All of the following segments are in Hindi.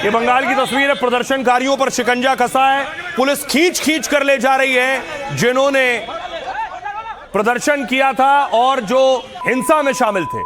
ये बंगाल की तस्वीर है। प्रदर्शनकारियों पर शिकंजा कसा है, पुलिस खींच खींच कर ले जा रही है जिन्होंने प्रदर्शन किया था और जो हिंसा में शामिल थे।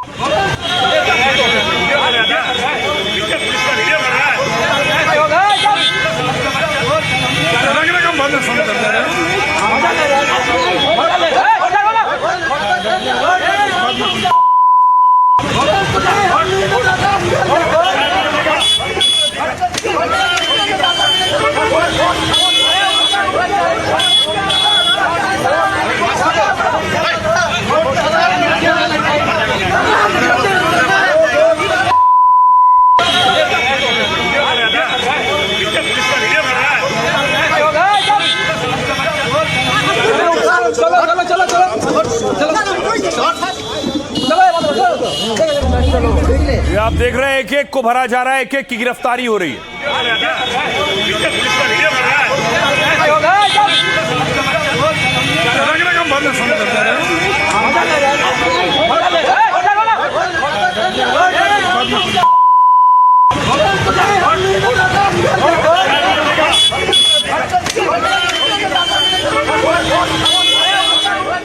ये आप देख रहे हैं एक एक को भरा जा रहा है, एक एक की गिरफ्तारी हो रही है।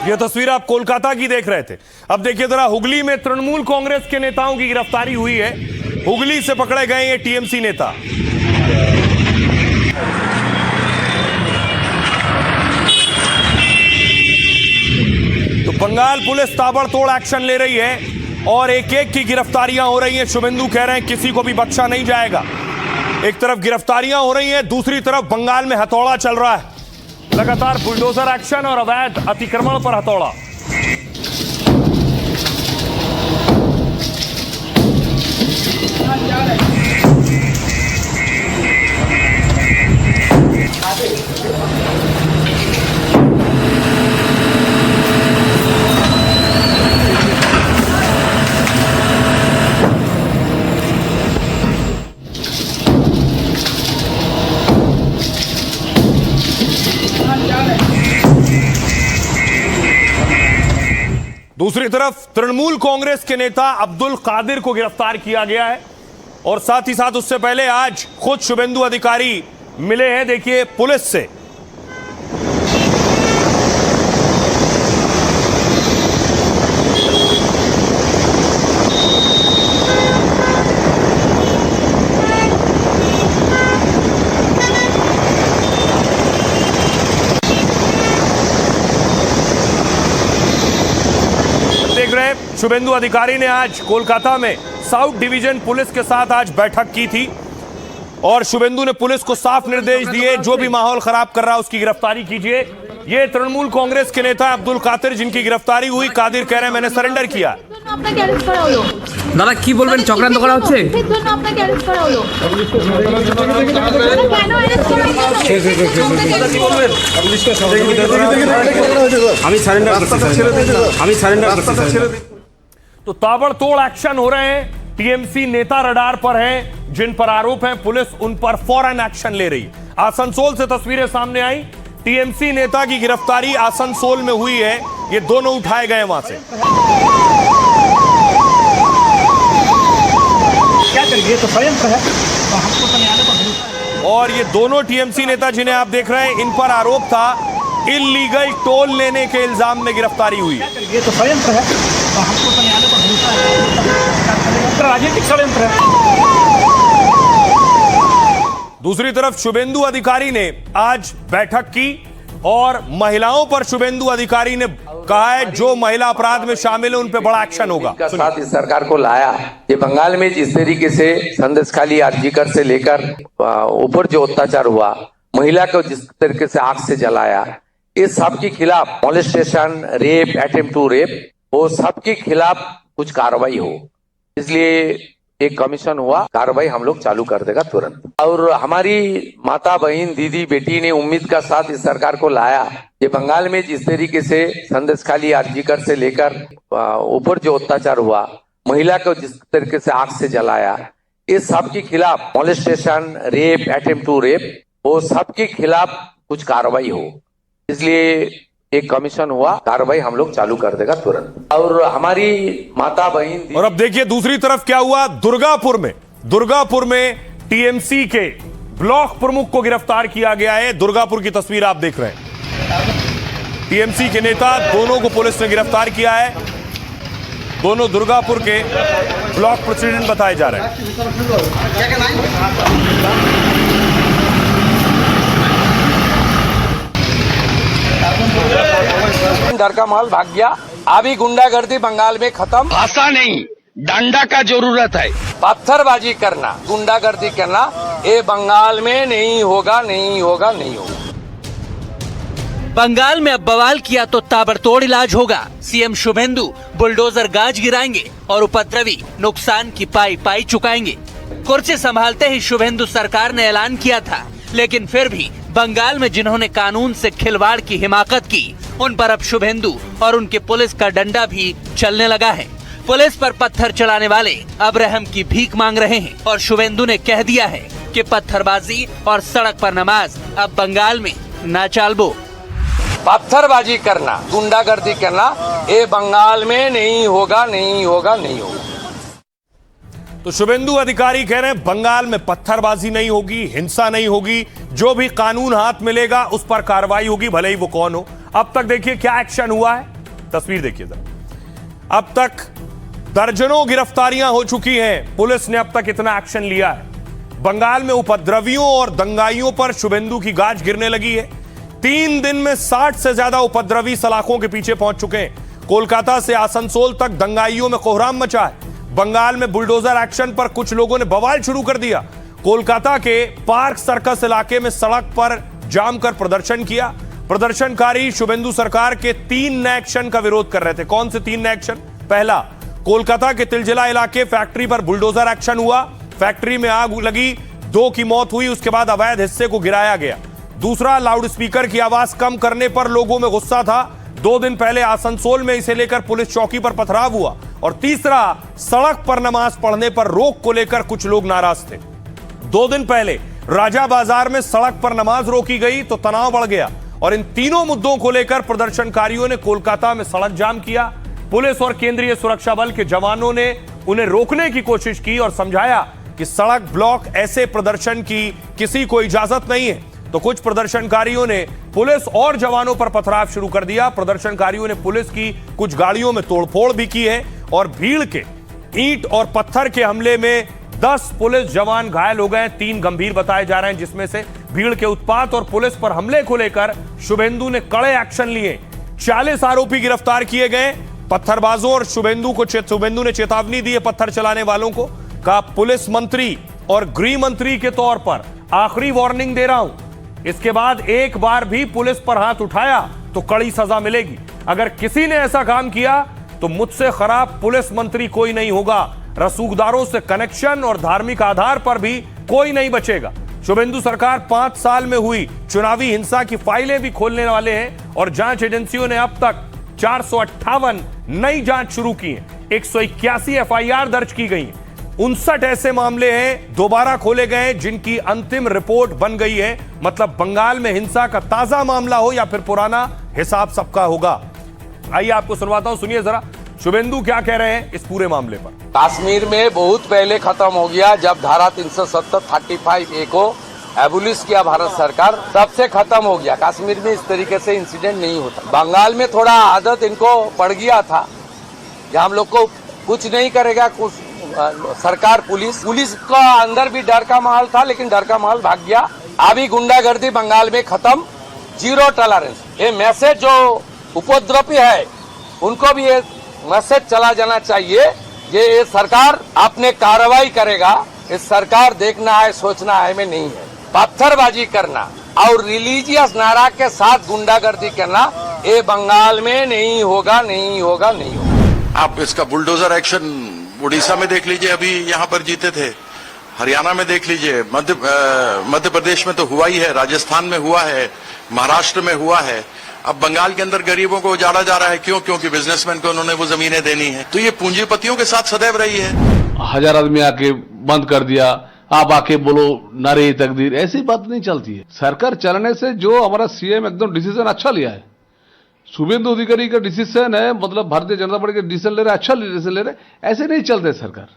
यह तस्वीर आप कोलकाता की देख रहे थे। अब देखिए जरा, हुगली में तृणमूल कांग्रेस के नेताओं की गिरफ्तारी हुई है। हुगली से पकड़े गए ये टीएमसी नेता। तो बंगाल पुलिस ताबड़तोड़ एक्शन ले रही है और एक एक की गिरफ्तारियां हो रही हैं। शुभेंदु कह रहे हैं किसी को भी बख्शा नहीं जाएगा। एक तरफ गिरफ्तारियां हो रही हैं, दूसरी तरफ बंगाल में हथौड़ा चल रहा है। लगातार बुलडोजर एक्शन और अवैध अतिक्रमण पर हथौड़ा। दूसरी तरफ तृणमूल कांग्रेस के नेता अब्दुल कादिर को गिरफ्तार किया गया है और साथ ही साथ उससे पहले आज खुद शुभेंदु अधिकारी मिले हैं, देखिए, पुलिस से। शुभेंदु अधिकारी ने आज कोलकाता में साउथ डिवीजन पुलिस के साथ आज बैठक की थी और शुभेंदु ने पुलिस को साफ निर्देश दिए, जो भी माहौल खराब कर रहा है उसकी गिरफ्तारी कीजिए। ये तृणमूल कांग्रेस के नेता अब्दुल कादिर जिनकी गिरफ्तारी हुई। कादिर कह रहे हैं मैंने सरेंडर किया। দাদা কি বলবেন, চক্রান্ত করা হচ্ছে? तो ताबड़तोड़ एक्शन हो रहे हैं। टीएमसी नेता रडार पर हैं, जिन पर आरोप हैं, पुलिस उन पर फौरन एक्शन ले रही। आसनसोल से तस्वीरें सामने आई। टीएमसी नेता की गिरफ्तारी आसनसोल में हुई है। ये दोनों उठाए गए वहां से। क्या करिए, तो षड्यंत्र है, तो हमको तो न्यायालय पर भरोसा है। और ये दोनों टीएमसी नेता जिन्हें आप देख रहे हैं, इन पर आरोप था इल्लीगल टोल लेने के इल्जाम में गिरफ्तारी हुई। ये तो षड्यंत्र है, तो हमको तो न्यायालय पर भरोसा है, राजनीतिक षड्यंत्र है। दूसरी तरफ शुभेंदु अधिकारी ने आज बैठक की और महिलाओं पर शुभेंदु अधिकारी ने कहा है जो महिला अपराध में शामिल है उन पे बड़ा एक्शन होगा। का साथ इस सरकार को लाया। ये बंगाल में जिस तरीके से संदेशखाली आरजीकर से लेकर ऊपर जो अत्याचार हुआ, महिला को जिस तरीके से आग से जलाया, इस सब के खिलाफ molestation, rape, attempt to rape, वो सबके खिलाफ कुछ कार्रवाई हो, इसलिए एक कमीशन हुआ। कार्रवाई हम लोग चालू कर देगा तुरंत। और हमारी माता, बहन, दीदी, बेटी ने उम्मीद का साथ इस सरकार को लाया। ये बंगाल में जिस तरीके से संदेशखाली आरजीकर से लेकर ऊपर जो अत्याचार हुआ, महिला को जिस तरीके से आग से जलाया, इस सब के खिलाफ molestation, rape, attempt to rape, वो सबके खिलाफ कुछ कार्रवाई हो, इसलिए एक कमीशन हुआ। कार्रवाई हम लोग चालू कर देगा तुरंत। और हमारी माता, बहन। और अब देखिए दूसरी तरफ क्या हुआ दुर्गापुर में टीएमसी के ब्लॉक प्रमुख को गिरफ्तार किया गया है। दुर्गापुर की तस्वीर आप देख रहे हैं। टीएमसी के नेता दोनों को पुलिस ने गिरफ्तार किया है। दोनों दुर्गापुर के ब्लॉक प्रेसिडेंट बताए जा रहे हैं। डर का माहौल भाग गया। अभी गुंडागर्दी बंगाल में खत्म। भाषा नहीं, डंडा का जरूरत है। पत्थरबाजी करना, गुंडागर्दी करना, ये बंगाल में नहीं होगा, नहीं होगा, नहीं होगा। बंगाल में अब बवाल किया तो ताबड़तोड़ इलाज होगा। सीएम शुभेंदु बुलडोजर गाज गिराएंगे और उपद्रवी नुकसान की पाई पाई चुकाएंगे। कुर्सी संभालते ही शुभेंदु सरकार ने ऐलान किया था, लेकिन फिर भी बंगाल में जिन्होंने कानून से खिलवाड़ की हिमाकत की, उन पर अब शुभेंदु और उनके पुलिस का डंडा भी चलने लगा है। पुलिस पर पत्थर चलाने वाले अब रहम की भीख मांग रहे हैं और शुभेंदु ने कह दिया है कि पत्थरबाजी और सड़क पर नमाज अब बंगाल में ना चालबो। पत्थरबाजी करना, गुंडागर्दी करना, ये बंगाल में नहीं होगा, नहीं होगा, नहीं होगा। तो शुभेंदु अधिकारी कह रहे हैं बंगाल में पत्थरबाजी नहीं होगी, हिंसा नहीं होगी, जो भी कानून हाथ मिलेगा उस पर कार्रवाई होगी, भले ही वो कौन हो। अब तक देखिए क्या एक्शन हुआ है, तस्वीर देखिए जरा। अब तक दर्जनों गिरफ्तारियां हो चुकी हैं। पुलिस ने अब तक इतना एक्शन लिया है। बंगाल में उपद्रवियों और दंगाइयों पर शुभेंदु की गाज गिरने लगी है। 3 दिन में 60 से ज्यादा उपद्रवी सलाखों के पीछे पहुंच चुके हैं। कोलकाता से आसनसोल तक दंगाइयों में कोहराम मचा है। बंगाल में बुलडोजर एक्शन पर कुछ लोगों ने बवाल शुरू कर दिया। कोलकाता के पार्क सर्कस इलाके में सड़क पर जाम कर प्रदर्शन किया। प्रदर्शनकारी शुभेंदु सरकार के 3 नए एक्शन का विरोध कर रहे थे। कौन से 3 नए एक्शन? पहला, कोलकाता के तिलजिला इलाके फैक्ट्री पर बुलडोजर एक्शन हुआ। फैक्ट्री में आग लगी, 2 की मौत हुई, उसके बाद अवैध हिस्से को गिराया गया। दूसरा, लाउडस्पीकर की आवाज कम करने पर लोगों में गुस्सा था। 2 दिन पहले आसनसोल में इसे लेकर पुलिस चौकी पर पथराव हुआ। और तीसरा, सड़क पर नमाज पढ़ने पर रोक को लेकर कुछ लोग नाराज थे। 2 दिन पहले राजा बाजार में सड़क पर नमाज रोकी गई तो तनाव बढ़ गया और इन तीनों मुद्दों को लेकर प्रदर्शनकारियों ने कोलकाता में सड़क जाम किया। पुलिस और केंद्रीय सुरक्षा बल के जवानों ने उन्हें रोकने की कोशिश की और समझाया कि सड़क ब्लॉक ऐसे प्रदर्शन की किसी को इजाजत नहीं है। तो कुछ प्रदर्शनकारियों ने पुलिस और जवानों पर पथराव शुरू कर दिया। प्रदर्शनकारियों ने पुलिस की कुछ गाड़ियों में तोड़फोड़ भी की है और भीड़ के ईंट और पत्थर के हमले में 10 पुलिस जवान घायल हो गए। 3 गंभीर बताए जा रहे हैं, जिसमें से भीड़ के उत्पात और पुलिस पर हमले को लेकर शुभेंदु ने कड़े एक्शन लिए। 40 आरोपी गिरफ्तार किए गए। पत्थरबाजों और शुभेंदु ने चेतावनी दी है पत्थर चलाने वालों को। कहा, पुलिस मंत्री और गृह मंत्री के तौर पर आखिरी वार्निंग दे रहा हूं, इसके बाद एक बार भी पुलिस पर हाथ उठाया तो कड़ी सजा मिलेगी। अगर किसी ने ऐसा काम किया तो मुझसे खराब पुलिस मंत्री कोई नहीं होगा। रसूखदारों से कनेक्शन और धार्मिक आधार पर भी कोई नहीं बचेगा। शुभेंदु सरकार 5 साल में हुई चुनावी हिंसा की फाइलें भी खोलने वाले हैं और जांच एजेंसियों ने अब तक 458 नई जांच शुरू की है। 181 एफआईआर दर्ज की गई है। 59 ऐसे मामले हैं दोबारा खोले गए हैं जिनकी अंतिम रिपोर्ट बन गई है। मतलब बंगाल में हिंसा का ताजा मामला हो या फिर पुराना, हिसाब सबका होगा। आइए आपको सुनवाता हूं, सुनिए जरा शुभेंदु क्या कह रहे हैं इस पूरे मामले पर। कश्मीर में बहुत पहले खत्म हो गया, जब धारा 370-35A को एबोलिश किया भारत सरकार, तब से खत्म हो गया। कश्मीर में इस तरीके से इंसिडेंट नहीं होता। बंगाल में थोड़ा आदत इनको पड़ गया था कि हम लोग को कुछ नहीं करेगा कुछ सरकार। पुलिस का अंदर भी डर का माहौल था, लेकिन डर का माहौल भाग गया। अभी गुंडागर्दी बंगाल में खत्म, 0 टॉलरेंस। ये मैसेज जो उपद्रवी है उनको भी ये मैसेज चला जाना चाहिए। ये सरकार अपने कार्रवाई करेगा। इस सरकार देखना है सोचना है में नहीं है। पत्थरबाजी करना और रिलीजियस नारा के साथ गुंडागर्दी करना, ये बंगाल में नहीं होगा, नहीं होगा, नहीं होगा। आप इसका बुलडोजर एक्शन उड़ीसा में देख लीजिए, अभी यहाँ पर जीते थे। हरियाणा में देख लीजिए, मध्य प्रदेश में तो हुआ ही है, राजस्थान में हुआ है, महाराष्ट्र में हुआ है। अब बंगाल के अंदर गरीबों को उजाड़ा जा रहा है। क्यों? क्योंकि बिजनेसमैन को उन्होंने वो जमीनें देनी है। तो ये पूंजीपतियों के साथ सदैव रही है। 1000 आदमी आके बंद कर दिया, आप आके बोलो नारे तकदीर, ऐसी बात नहीं चलती है। सरकार चलने से जो हमारा सीएम एकदम डिसीजन अच्छा लिया है, शुभेंदु अधिकारी का डिसीजन है, मतलब भारतीय जनता पार्टी के डिसीजन ले रहे, अच्छा डिसीजन ले रहे, ऐसे नहीं चलते सरकार।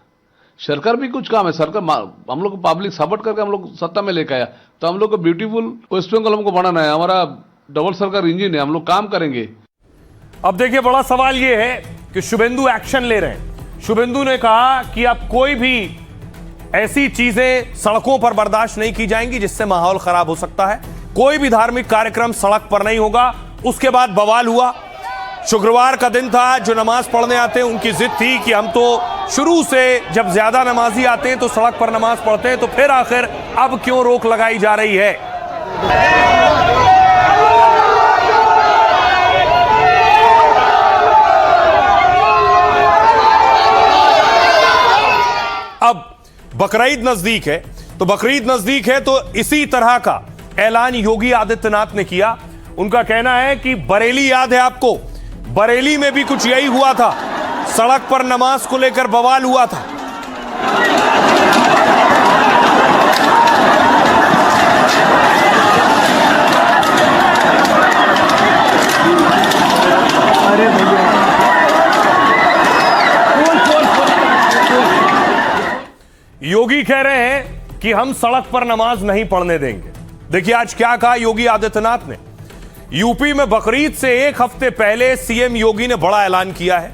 सरकार भी कुछ काम है। सरकार हम लोग को पब्लिक सपोर्ट करके हम लोग सत्ता में लेकर आया, तो हम लोग को ब्यूटीफुल वेस्ट बंगाल हमको बनाना है। हमारा डबल सरकार इंजन है, हम लोग काम करेंगे। अब देखिए, बड़ा सवाल यह है कि शुभेंदु एक्शन ले रहे हैं। शुभेंदु ने कहा कि अब कोई भी ऐसी चीजें सड़कों पर बर्दाश्त नहीं की जाएंगी जिससे माहौल खराब हो सकता है। कोई भी धार्मिक कार्यक्रम सड़क पर नहीं होगा। उसके बाद बवाल हुआ। शुक्रवार का दिन था, जो नमाज पढ़ने आते हैं उनकी जिद थी कि हम तो शुरू से जब ज्यादा नमाजी आते हैं तो सड़क पर नमाज पढ़ते हैं, तो फिर आखिर अब क्यों रोक लगाई जा रही है। अब बकरीद नजदीक है, तो बकरीद नजदीक है तो इसी तरह का ऐलान योगी आदित्यनाथ ने किया। उनका कहना है कि बरेली याद है आपको, बरेली में भी कुछ यही हुआ था। सड़क पर नमाज को लेकर बवाल हुआ था। अरे भैया, योगी कह रहे हैं कि हम सड़क पर नमाज नहीं पढ़ने देंगे। देखिए आज क्या कहा योगी आदित्यनाथ ने। यूपी में बकरीद से एक हफ्ते पहले सीएम योगी ने बड़ा ऐलान किया है।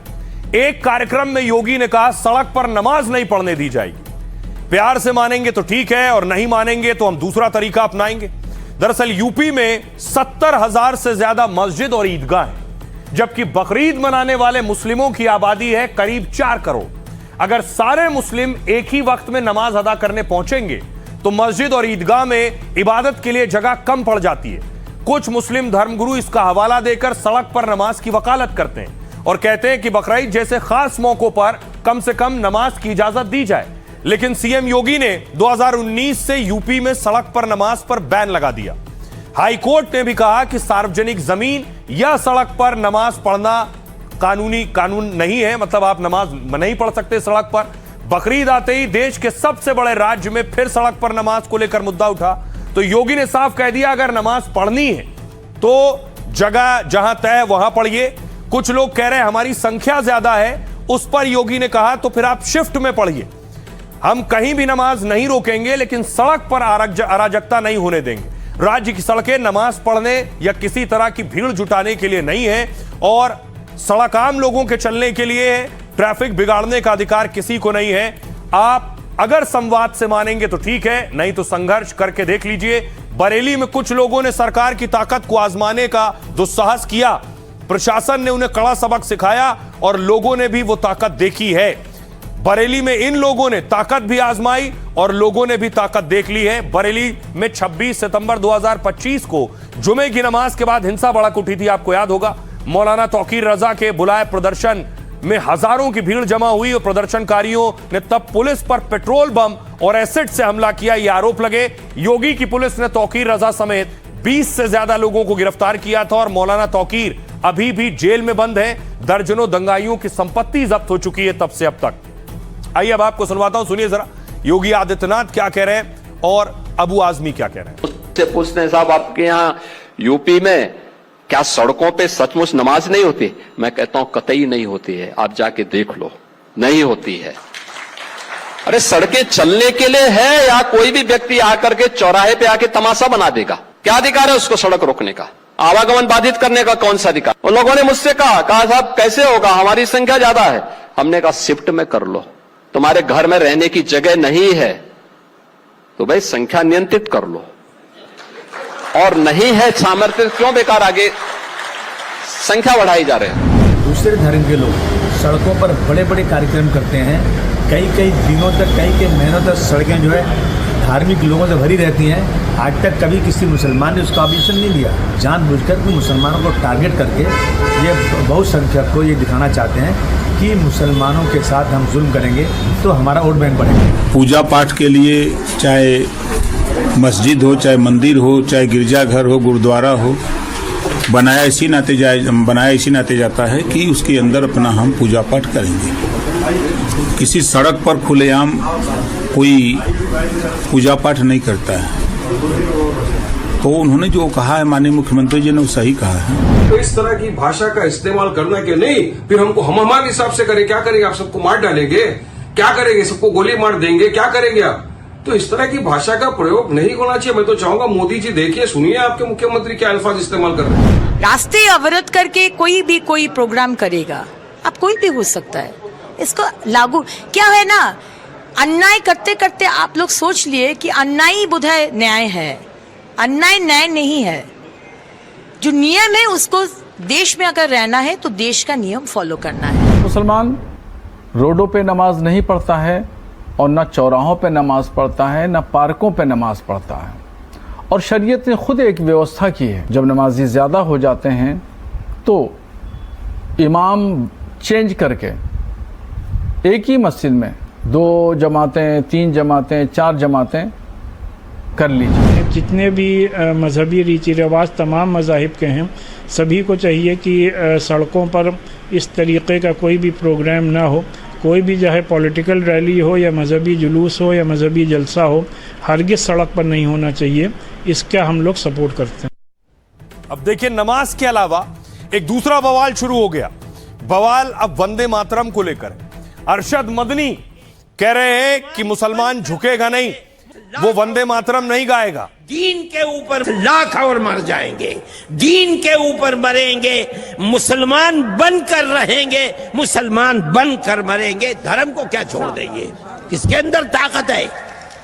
एक कार्यक्रम में योगी ने कहा सड़क पर नमाज नहीं पढ़ने दी जाएगी। प्यार से मानेंगे तो ठीक है, और नहीं मानेंगे तो हम दूसरा तरीका अपनाएंगे। दरअसल यूपी में 70,000 से ज्यादा मस्जिद और ईदगाह हैं, जबकि बकरीद मनाने वाले मुस्लिमों की आबादी है करीब 4 करोड़। अगर सारे मुस्लिम एक ही वक्त में नमाज अदा करने पहुंचेंगे तो मस्जिद और ईदगाह में इबादत के लिए जगह कम पड़ जाती है। कुछ मुस्लिम धर्मगुरु इसका हवाला देकर सड़क पर नमाज की वकालत करते हैं और कहते हैं कि बकरीद जैसे खास मौकों पर कम से कम नमाज की इजाजत दी जाए। लेकिन सीएम योगी ने 2019 से यूपी में सड़क पर नमाज पर बैन लगा दिया। हाई कोर्ट ने भी कहा कि सार्वजनिक जमीन या सड़क पर नमाज पढ़ना कानून नहीं है, मतलब आप नमाज नहीं पढ़ सकते सड़क पर। बकरीद आते ही देश के सबसे बड़े राज्य में फिर सड़क पर नमाज को लेकर मुद्दा उठा, तो योगी ने साफ कह दिया अगर नमाज पढ़नी है तो जगह जहां तय वहां पढ़िए। कुछ लोग कह रहे हैं हमारी संख्या ज्यादा है, उस पर योगी ने कहा तो फिर आप शिफ्ट में पढ़िए। हम कहीं भी नमाज नहीं रोकेंगे, लेकिन सड़क पर अराजकता नहीं होने देंगे। राज्य की सड़कें नमाज पढ़ने या किसी तरह की भीड़ जुटाने के लिए नहीं है, और सड़क आम लोगों के चलने के लिए है। ट्रैफिक बिगाड़ने का अधिकार किसी को नहीं है। आप अगर संवाद से मानेंगे तो ठीक है, नहीं तो संघर्ष करके देख लीजिए। बरेली में कुछ लोगों ने सरकार की ताकत को आजमाने का दुस्साहस किया। प्रशासन ने उन्हें कड़ा सबक सिखाया और लोगों ने भी वो ताकत देखी है। बरेली में इन लोगों ने ताकत भी आजमाई और लोगों ने भी ताकत देख ली है। बरेली में 26 सितंबर 2025 को जुमे की नमाज के बाद हिंसा भड़क उठी थी, आपको याद होगा। मौलाना तौकीर रजा के बुलाए प्रदर्शन में हजारों की भीड़ जमा हुई और प्रदर्शनकारियों ने तब पुलिस पर पेट्रोल बम और एसिड से हमला किया, ये आरोप लगे। योगी की पुलिस ने तौकीर रजा समेत 20 से ज्यादा लोगों को गिरफ्तार किया था और मौलाना तौकीर अभी भी जेल में बंद है। दर्जनों दंगाइयों की संपत्ति जब्त हो चुकी है तब से अब तक। आइए अब आपको सुनवाता हूं, सुनिए जरा योगी आदित्यनाथ क्या कह रहे हैं और अबू आजमी क्या कह रहे हैं। उससे पूछते हैं साहब आपके यहाँ यूपी में क्या सड़कों पे सचमुच नमाज नहीं होती? मैं कहता हूं कतई नहीं होती है, आप जाके देख लो, नहीं होती है। अरे सड़कें चलने के लिए है या कोई भी व्यक्ति आकर के चौराहे पे आके तमाशा बना देगा? क्या अधिकार है उसको सड़क रोकने का? आवागमन बाधित करने का कौन सा अधिकार? उन लोगों ने मुझसे कहा साहब कैसे होगा, हमारी संख्या ज्यादा है। हमने कहा शिफ्ट में कर लो, तुम्हारे घर में रहने की जगह नहीं है तो भाई संख्या नियंत्रित कर लो, और नहीं है सामर्थ्य क्यों बेकार आगे संख्या बढ़ाई जा रहे हैं। दूसरे धर्म के लोग सड़कों पर बड़े बड़े कार्यक्रम करते हैं, कई दिनों तक कई महीनों तक सड़कें जो है धार्मिक लोगों से भरी रहती हैं। आज तक कभी किसी मुसलमान ने उसका ऑब्जेक्शन नहीं लिया। जानबूझकर भी मुसलमानों को टारगेट करके ये बहुसंख्यक को ये दिखाना चाहते हैं कि मुसलमानों के साथ हम जुल्म करेंगे तो हमारा वोट बैंक बढ़ेगा। पूजा पाठ के लिए चाहे मस्जिद हो, चाहे मंदिर हो, चाहे गिरजाघर हो, गुरुद्वारा हो, बनाया इसी नाते जाता है कि उसके अंदर अपना हम पूजा पाठ करेंगे। किसी सड़क पर खुलेआम कोई पूजा पाठ नहीं करता है। तो उन्होंने जो कहा है माननीय मुख्यमंत्री जी ने वो सही कहा है। तो इस तरह की भाषा का इस्तेमाल करना कि नहीं, फिर हमको हम हमारे हिसाब से करें, क्या करेंगे? आप सबको मार डालेंगे क्या करेंगे, सबको गोली मार देंगे, क्या करेंगे आप? तो इस तरह की भाषा का प्रयोग नहीं होना चाहिए। मैं तो चाहूंगा मोदी जी देखिए, सुनिए आपके मुख्यमंत्री क्या अल्फाज इस्तेमाल कर रहे हैं। रास्ते अवरुद्ध करके कोई प्रोग्राम करेगा, अब कोई भी हो सकता है, इसको लागू क्या है ना, अन्याय करते करते आप लोग सोच लिए कि अन्याय ही बुधाय न्याय है। अन्याय न्याय नहीं है। जो नियम है उसको, देश में अगर रहना है तो देश का नियम फॉलो करना है। मुसलमान रोडों पे नमाज नहीं पढ़ता है और न चौराहों पे नमाज पढ़ता है, न पार्कों पे नमाज पढ़ता है। और शरीयत ने खुद एक व्यवस्था की है, जब नमाजी ज़्यादा हो जाते हैं तो इमाम चेंज करके एक ही मस्जिद में 2 जमातें, 3 जमातें, 4 जमातें कर लीजिए। जितने भी मजहबी रीति रिवाज तमाम मज़ाहिब के हैं, सभी को चाहिए कि सड़कों पर इस तरीके का कोई भी प्रोग्राम ना हो। कोई भी चाहे पॉलिटिकल रैली हो या मजहबी जुलूस हो या मजहबी जलसा हो, हरगिज़ सड़क पर नहीं होना चाहिए। इसका हम लोग सपोर्ट करते हैं। अब देखिए, नमाज के अलावा एक दूसरा बवाल शुरू हो गया। बवाल अब वंदे मातरम को लेकर। अरशद मदनी कह रहे हैं कि मुसलमान झुकेगा नहीं, वो वंदे मातरम नहीं गाएगा। दीन के ऊपर लाख और मर जाएंगे, दीन के ऊपर मरेंगे, मुसलमान बनकर रहेंगे, मुसलमान बनकर मरेंगे। धर्म को क्या छोड़ देंगे, इसके अंदर ताकत है।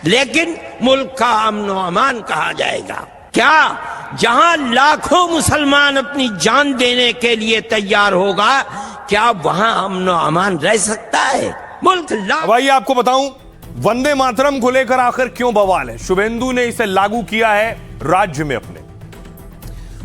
लेकिन मुल्क का अमन व अमान कहा जाएगा क्या? जहां लाखों मुसलमान अपनी जान देने के लिए तैयार होगा, क्या वहां अमन व अमान रह सकता है? मुल्क भाई आपको बताऊं, वंदे मातरम को लेकर आखिर क्यों बवाल है। शुभेंदु ने इसे लागू किया है राज्य में अपने।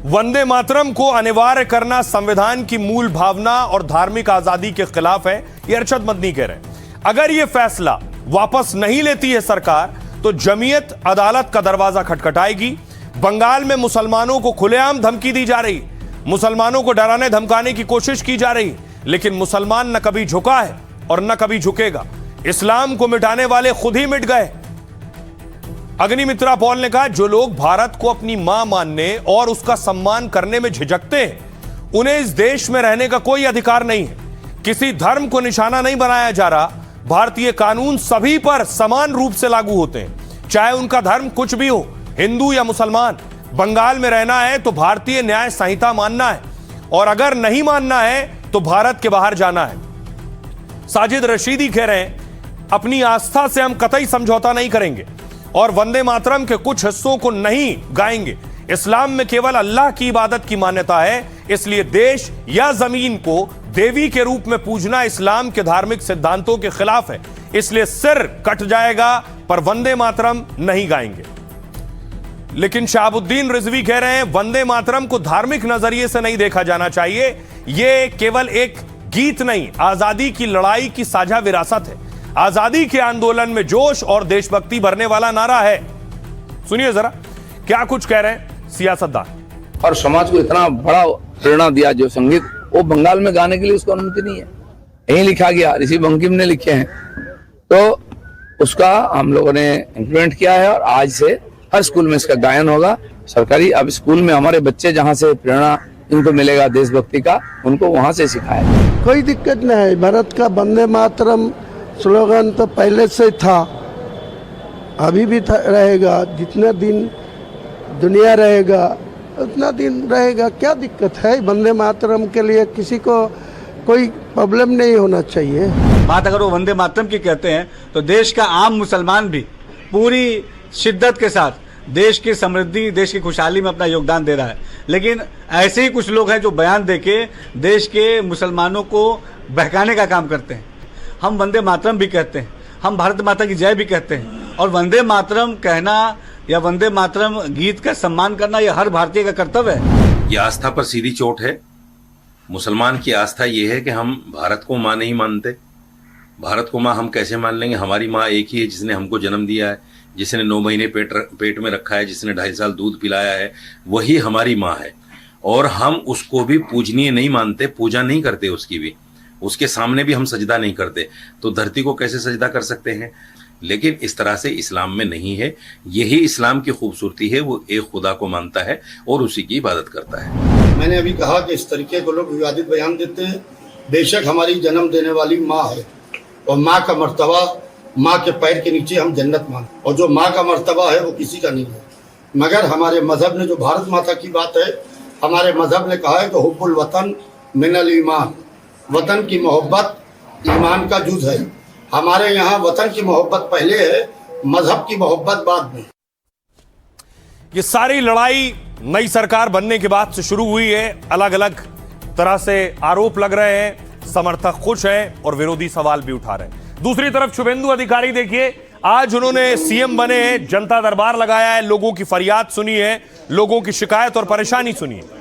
वंदे मातरम को अनिवार्य करना संविधान की मूल भावना और धार्मिक आजादी के खिलाफ है, यह अरशद मदनी कह रहे हैं। अगर यह फैसला वापस नहीं लेती है सरकार, तो जमीयत अदालत का दरवाजा खटखटाएगी। बंगाल में मुसलमानों को खुलेआम धमकी दी जा रही, मुसलमानों को डराने धमकाने की कोशिश की जा रही, लेकिन मुसलमान न कभी झुका है और न कभी झुकेगा। इस्लाम को मिटाने वाले खुद ही मिट गए। अग्निमित्रा पॉल ने कहा, जो लोग भारत को अपनी मां मानने और उसका सम्मान करने में झिझकते हैं, उन्हें इस देश में रहने का कोई अधिकार नहीं है। किसी धर्म को निशाना नहीं बनाया जा रहा। भारतीय कानून सभी पर समान रूप से लागू होते हैं, चाहे उनका धर्म कुछ भी हो, हिंदू या मुसलमान। बंगाल में रहना है तो भारतीय न्याय संहिता मानना है, और अगर नहीं मानना है तो भारत के बाहर जाना है। साजिद रशीदी कह रहे हैं, अपनी आस्था से हम कतई समझौता नहीं करेंगे और वंदे मातरम के कुछ हिस्सों को नहीं गाएंगे। इस्लाम में केवल अल्लाह की इबादत की मान्यता है, इसलिए देश या जमीन को देवी के रूप में पूजना इस्लाम के धार्मिक सिद्धांतों के खिलाफ है, इसलिए सिर कट जाएगा पर वंदे मातरम नहीं गाएंगे। लेकिन शहाबुद्दीन रिजवी कह रहे हैं, वंदे मातरम को धार्मिक नजरिए से नहीं देखा जाना चाहिए। यह केवल एक गीत नहीं, आजादी की लड़ाई की साझा विरासत है। आजादी के आंदोलन में जोश और देशभक्ति भरने वाला नारा है। सुनिए जरा क्या कुछ कह रहे हैं सियासतदान। और समाज को इतना बड़ा प्रेरणा दिया जो संगीत, वो बंगाल में गाने के लिए उसको अनुमति नहीं है। यही लिखा गया, ऋषि बंकिम ने लिखे हैं, तो उसका हम लोगों ने इम्प्लीमेंट किया है और आज से हर स्कूल में इसका गायन होगा। सरकारी अब स्कूल में हमारे बच्चे जहाँ से प्रेरणा इनको मिलेगा देशभक्ति का, उनको वहाँ से सिखाया। कोई दिक्कत नहीं है। भारत का वंदे मातरम स्लोगन तो पहले से था, अभी भी रहेगा। जितना दिन दुनिया रहेगा उतना दिन रहेगा। क्या दिक्कत है? वंदे मातरम के लिए किसी को कोई प्रॉब्लम नहीं होना चाहिए। बात अगर वो वंदे मातरम की कहते हैं तो देश का आम मुसलमान भी पूरी शिद्दत के साथ देश की समृद्धि, देश की खुशहाली में अपना योगदान दे रहा है। लेकिन ऐसे ही कुछ लोग हैं जो बयान देके देश के मुसलमानों को बहकाने का काम करते हैं। हम वंदे मातरम भी कहते हैं, हम भारत माता की जय भी कहते हैं, और वंदे मातरम कहना या वंदे मातरम गीत का सम्मान करना यह हर भारतीय का कर्तव्य है। ये आस्था पर सीधी चोट है। मुसलमान की आस्था ये है कि हम भारत को माँ नहीं मानते। भारत को माँ हम कैसे मान लेंगे? हमारी माँ एक ही है जिसने हमको जन्म दिया है, जिसने 9 महीने पेट में रखा है, जिसने 2.5 साल दूध पिलाया है, वही हमारी माँ है। और हम उसको भी पूजनीय नहीं मानते, पूजा नहीं करते उसकी भी, उसके सामने भी हम सजदा नहीं करते। तो धरती को कैसे सजदा कर सकते हैं? लेकिन इस तरह से इस्लाम में नहीं है। यही इस्लाम की खूबसूरती है, वो एक खुदा को मानता है और उसी की इबादत करता है। मैंने अभी कहा कि इस तरीके को लोग विवादित बयान देते हैं। बेशक हमारी जन्म देने वाली माँ है, और माँ का मर्तबा, माँ के पैर के नीचे हम जन्नत मानते, और जो माँ का मर्तबा है वो किसी का नहीं है। मगर हमारे मजहब ने, जो भारत माता की बात है, हमारे मजहब ने कहा है कि हुब्बुल वतन मिनल ईमान, वतन की मोहब्बत ईमान का जुज है। हमारे यहाँ वतन की मोहब्बत पहले है, मजहब की मोहब्बत बाद में। ये सारी लड़ाई नई सरकार बनने के बाद से शुरू हुई है। अलग अलग तरह से आरोप लग रहे हैं, समर्थक खुश हैं और विरोधी सवाल भी उठा रहे हैं। दूसरी तरफ शुभेंदु अधिकारी देखिए, आज उन्होंने सीएम बने हैं, जनता दरबार लगाया है, लोगों की फरियाद सुनी है, लोगों की शिकायत और परेशानी सुनी है।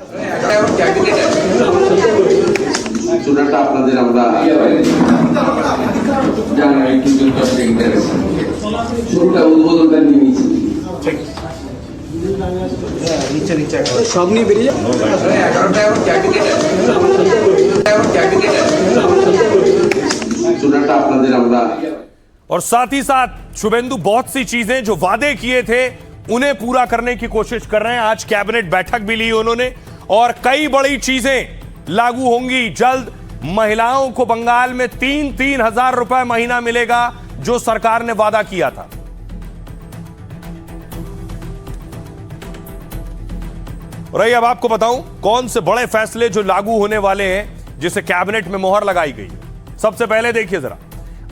और साथ ही साथ शुभेंदु बहुत सी चीजें जो वादे किए थे उन्हें पूरा करने की कोशिश कर रहे हैं। आज कैबिनेट बैठक भी ली उन्होंने और कई बड़ी चीजें लागू होंगी जल्द। महिलाओं को बंगाल में 3-3 हजार रुपए महीना मिलेगा, जो सरकार ने वादा किया था। और अब आपको बताऊं कौन से बड़े फैसले जो लागू होने वाले हैं, जिसे कैबिनेट में मोहर लगाई गई है। सबसे पहले देखिए जरा,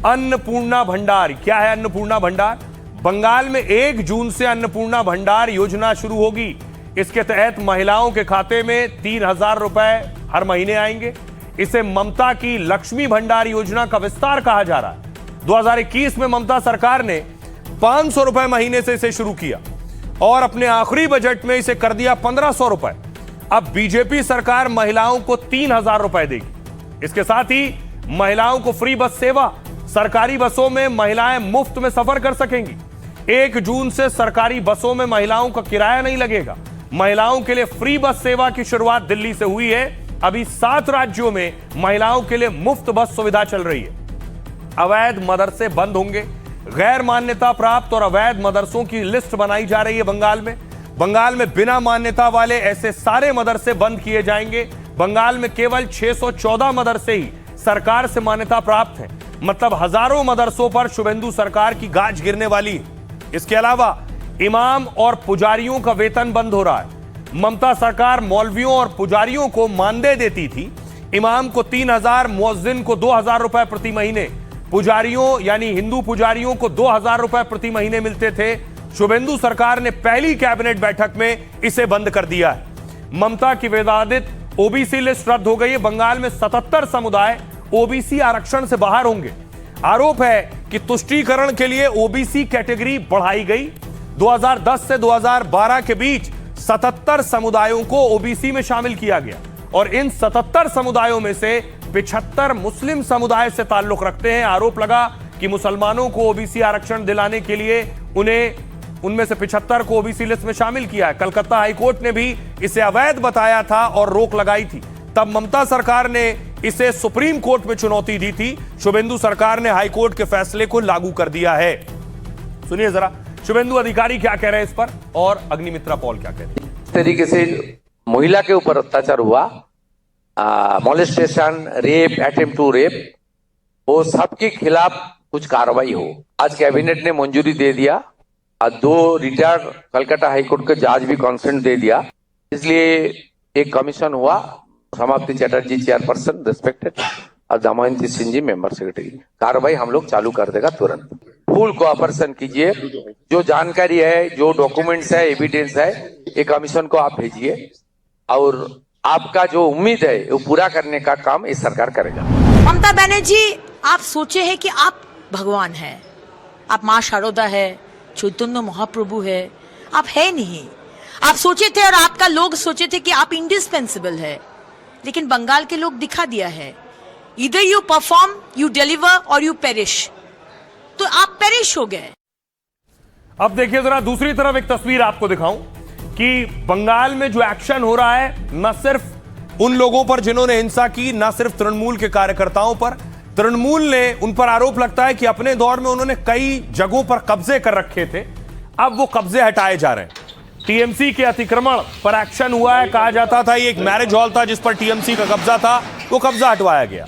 अन्नपूर्णा भंडार। क्या है अन्नपूर्णा भंडार? बंगाल में 1 जून से अन्नपूर्णा भंडार योजना शुरू होगी। इसके तहत महिलाओं के खाते में 3,000 रुपए हर महीने आएंगे। इसे ममता की लक्ष्मी भंडार योजना का विस्तार कहा जा रहा है। 2021 में ममता सरकार ने 500 रुपए महीने से इसे शुरू किया और अपने आखिरी बजट में इसे कर दिया 1,500 रुपए। अब बीजेपी सरकार महिलाओं को 3,000 रुपए देगी। इसके साथ ही महिलाओं को फ्री बस सेवा, सरकारी बसों में महिलाएं मुफ्त में सफर कर सकेंगी। 1 जून से सरकारी बसों में महिलाओं का किराया नहीं लगेगा। महिलाओं के लिए फ्री बस सेवा की शुरुआत दिल्ली से हुई है। अभी 7 राज्यों में महिलाओं के लिए मुफ्त बस सुविधा चल रही है। अवैध मदरसे बंद होंगे। गैर मान्यता प्राप्त और अवैध मदरसों की लिस्ट बनाई जा रही है बंगाल में। बंगाल में बिना मान्यता वाले ऐसे सारे मदरसे बंद किए जाएंगे। बंगाल में केवल 614 मदरसे ही सरकार से मान्यता प्राप्त हैं। मतलब हजारों मदरसों पर शुभेंदु सरकार की गाज गिरने वाली है। इसके अलावा इमाम और पुजारियों का वेतन बंद हो रहा है। ममता सरकार मौलवियों और पुजारियों को मानदेय देती थी। इमाम को 3,000, मुअज्जिन को 2,000 रुपए प्रति महीने, पुजारियों यानी हिंदू पुजारियों को 2,000 रुपए प्रति महीने मिलते थे। शुभेंदु सरकार ने पहली कैबिनेट बैठक में इसे बंद कर दिया है। ममता की विवादित ओबीसी लिस्ट रद्द हो गई है। बंगाल में 77 समुदाय ओबीसी आरक्षण से बाहर होंगे। आरोप है कि तुष्टीकरण के लिए ओबीसी कैटेगरी बढ़ाई गई। 2010 से 2012 के बीच 77 समुदायों को ओबीसी में शामिल किया गया और इन 77 समुदायों में से 75 मुस्लिम समुदाय से ताल्लुक रखते हैं। आरोप लगा कि मुसलमानों को ओबीसी आरक्षण दिलाने के लिए उनमें से 75 को ओबीसी लिस्ट में शामिल किया है। कलकत्ता हाईकोर्ट ने भी इसे अवैध बताया था और रोक लगाई थी। तब ममता सरकार ने इसे सुप्रीम कोर्ट में चुनौती दी थी। शुभेंदु सरकार ने हाईकोर्ट के फैसले को लागू कर दिया है। सुनिए जरा शुभेंदु अधिकारी क्या कह रहे हैं इस पर और अग्निमित्रा पॉल क्या कह रहे हैं। इस तरीके से महिला के ऊपर अत्याचार हुआ, molestation, rape, attempt to rape, वो सबके खिलाफ कुछ कार्रवाई हो। आज कैबिनेट ने मंजूरी दे दिया। 2 रिटायर्ड कलकत्ता हाईकोर्ट के जज भी कंसेंट दे दिया। इसलिए एक कमीशन हुआ। समाप्ति चैटर्जी चेयरपर्सन रिस्पेक्टेड और दमयंती सिंह जी मेंबर सेक्रेटरी। कार्रवाई हम लोग चालू कर देगा तुरंत। फुल कोऑपरेशन कीजिए। जो जानकारी है, जो डॉक्यूमेंट्स है, एविडेंस है, ये कमीशन को आप भेजिए और आपका जो उम्मीद है वो पूरा करने का काम इस सरकार करेगा। ममता बनर्जी, आप सोचे हैं कि आप भगवान हैं, आप माँ शारदा है, चैतन्य महाप्रभु है। आप है नहीं। आप सोचे थे और आपका लोग सोचे थे कि आप इंडिस्पेंसिबल है, लेकिन बंगाल के लोग दिखा दिया है, इधर यू परफॉर्म, यू डिलीवर और यू पेरिश। तो आप पेरिश हो गए। अब देखिए जरा दूसरी तरफ एक तस्वीर आपको दिखाऊं कि बंगाल में जो एक्शन हो रहा है, न सिर्फ उन लोगों पर जिन्होंने हिंसा की, न सिर्फ तृणमूल के कार्यकर्ताओं पर। तृणमूल ने, उन पर आरोप लगता है कि अपने दौर में उन्होंने कई जगहों पर कब्जे कर रखे थे। अब वो कब्जे हटाए जा रहे हैं। टीएमसी के अतिक्रमण पर एक्शन हुआ है। कहा जाता था ये एक मैरिज हॉल था जिस पर टीएमसी का कब्जा था, वो कब्जा हटवाया गया।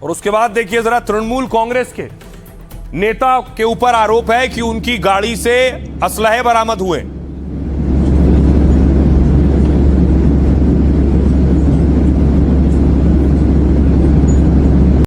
और उसके बाद देखिए जरा, तृणमूल कांग्रेस के नेता के ऊपर आरोप है कि उनकी गाड़ी से असलहे बरामद हुए।